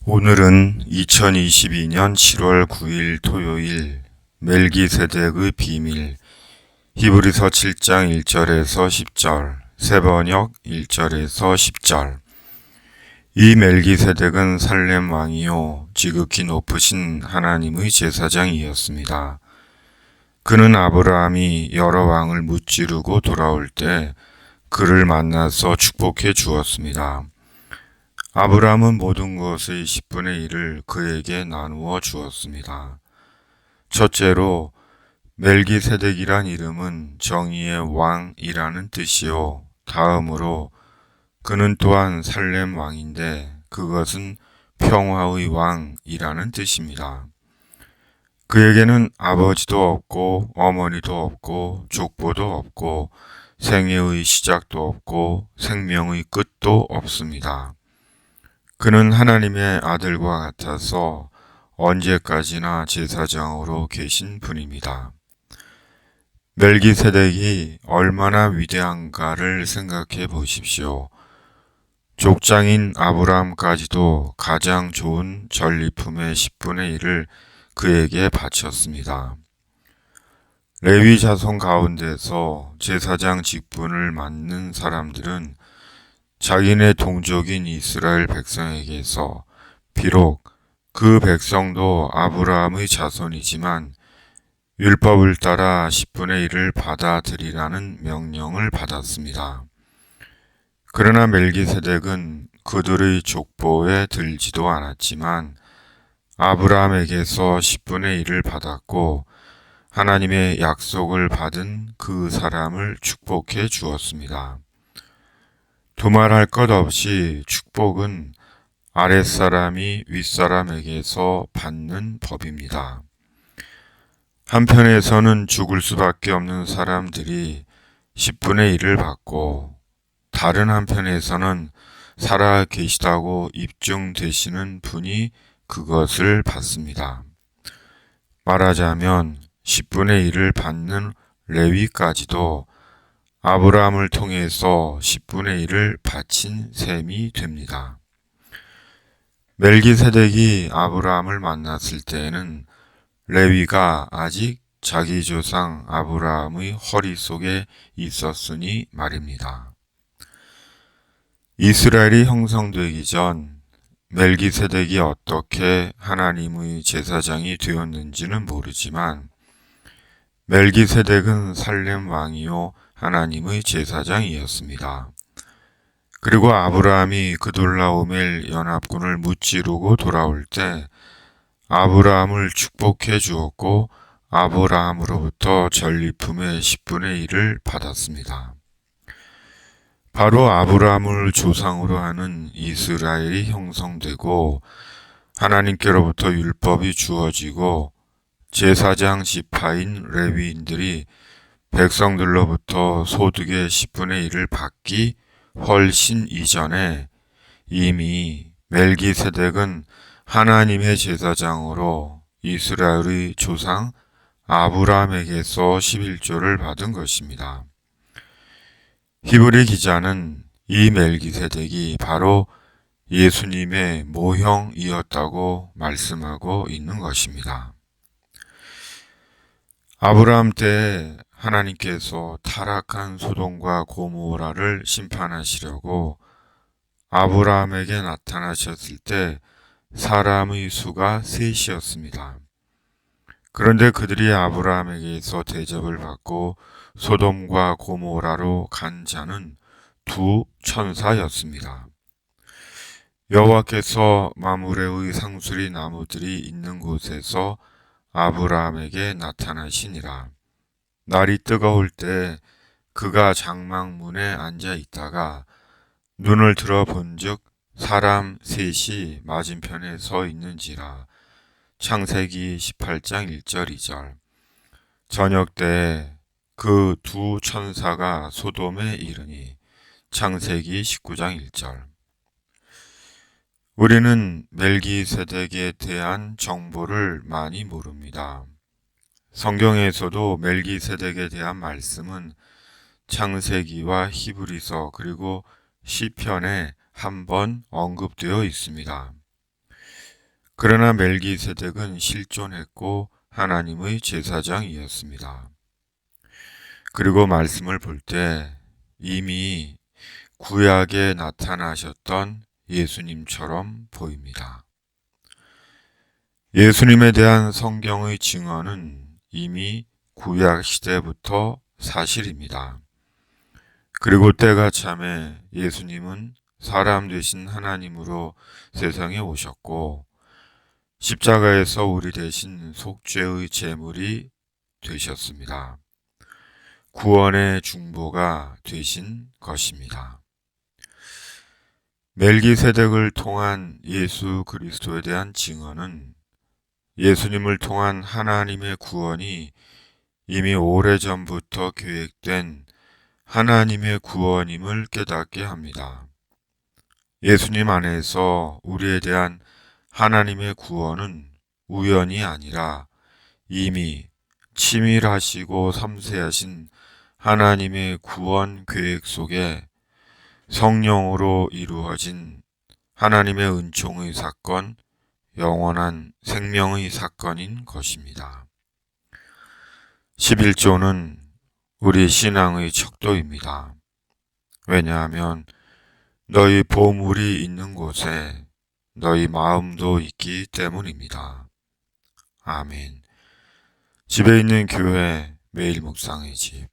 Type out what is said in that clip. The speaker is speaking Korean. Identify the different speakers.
Speaker 1: 오늘은 2022년 7월 9일 토요일 멜기세덱의 비밀 히브리서 7장 1절에서 10절 세번역 1절에서 10절. 이 멜기세덱은 살렘 왕이요 지극히 높으신 하나님의 제사장이었습니다. 그는 아브라함이 여러 왕을 무찌르고 돌아올 때 그를 만나서 축복해 주었습니다. 아브라함은 모든 것의 10분의 1을 그에게 나누어 주었습니다. 첫째로 멜기세덱이란 이름은 정의의 왕이라는 뜻이요. 다음으로 그는 또한 살렘 왕인데 그것은 평화의 왕이라는 뜻입니다. 그에게는 아버지도 없고 어머니도 없고 족보도 없고 생애의 시작도 없고 생명의 끝도 없습니다. 그는 하나님의 아들과 같아서 언제까지나 제사장으로 계신 분입니다. 멜기세덱이 얼마나 위대한가를 생각해 보십시오. 족장인 아브라함까지도 가장 좋은 전리품의 10분의 1을 그에게 바쳤습니다. 레위 자손 가운데서 제사장 직분을 맡는 사람들은 자기네 동족인 이스라엘 백성에게서 비록 그 백성도 아브라함의 자손이지만 율법을 따라 10분의 1을 받아들이라는 명령을 받았습니다. 그러나 멜기세덱은 그들의 족보에 들지도 않았지만 아브라함에게서 10분의 1을 받았고 하나님의 약속을 받은 그 사람을 축복해 주었습니다. 두말할 것 없이 축복은 아랫사람이 윗사람에게서 받는 법입니다. 한편에서는 죽을 수밖에 없는 사람들이 10분의 1을 받고 다른 한편에서는 살아 계시다고 입증되시는 분이 그것을 받습니다. 말하자면 10분의 1을 받는 레위까지도 아브라함을 통해서 10분의 1을 바친 셈이 됩니다. 멜기세덱이 아브라함을 만났을 때에는 레위가 아직 자기 조상 아브라함의 허리 속에 있었으니 말입니다. 이스라엘이 형성되기 전 멜기세덱이 어떻게 하나님의 제사장이 되었는지는 모르지만 멜기세덱은 살렘 왕이요 하나님의 제사장이었습니다. 그리고 아브라함이 그돌라오멜 연합군을 무찌르고 돌아올 때 아브라함을 축복해 주었고 아브라함으로부터 전리품의 10분의 1을 받았습니다. 바로 아브라함을 조상으로 하는 이스라엘이 형성되고 하나님께로부터 율법이 주어지고 제사장 지파인 레위인들이 백성들로부터 소득의 10분의 1을 받기 훨씬 이전에 이미 멜기세덱은 하나님의 제사장으로 이스라엘의 조상 아브라함에게서 11조를 받은 것입니다. 히브리 기자는 이 멜기세덱이 바로 예수님의 모형이었다고 말씀하고 있는 것입니다. 아브라함 때 하나님께서 타락한 소돔과 고모라를 심판하시려고 아브라함에게 나타나셨을 때 사람의 수가 셋이었습니다. 그런데 그들이 아브라함에게서 대접을 받고 소돔과 고모라로 간 자는 두 천사였습니다. 여호와께서 마므레의 상수리 나무들이 있는 곳에서 아브라함에게 나타나시니라. 날이 뜨거울 때 그가 장막문에 앉아 있다가 눈을 들어 본즉 사람 셋이 맞은편에 서 있는지라. 창세기 18장 1절 2절. 저녁 때 그 두 천사가 소돔에 이르니. 창세기 19장 1절. 우리는 멜기세덱에 대한 정보를 많이 모릅니다. 성경에서도 멜기세덱에 대한 말씀은 창세기와 히브리서 그리고 시편에 한 번 언급되어 있습니다. 그러나 멜기세덱은 실존했고 하나님의 제사장이었습니다. 그리고 말씀을 볼 때 이미 구약에 나타나셨던 예수님처럼 보입니다. 예수님에 대한 성경의 증언은 이미 구약 시대부터 사실입니다. 그리고 때가 참에 예수님은 사람 되신 하나님으로 세상에 오셨고 십자가에서 우리 대신 속죄의 제물이 되셨습니다. 구원의 중보가 되신 것입니다. 멜기세덱을 통한 예수 그리스도에 대한 증언은 예수님을 통한 하나님의 구원이 이미 오래전부터 계획된 하나님의 구원임을 깨닫게 합니다. 예수님 안에서 우리에 대한 하나님의 구원은 우연이 아니라 이미 치밀하시고 섬세하신 하나님의 구원 계획 속에 성령으로 이루어진 하나님의 은총의 사건, 영원한 생명의 사건인 것입니다. 11조는 우리 신앙의 척도입니다. 왜냐하면 너희 보물이 있는 곳에 너희 마음도 있기 때문입니다. 아멘. 집에 있는 교회 매일 묵상의 집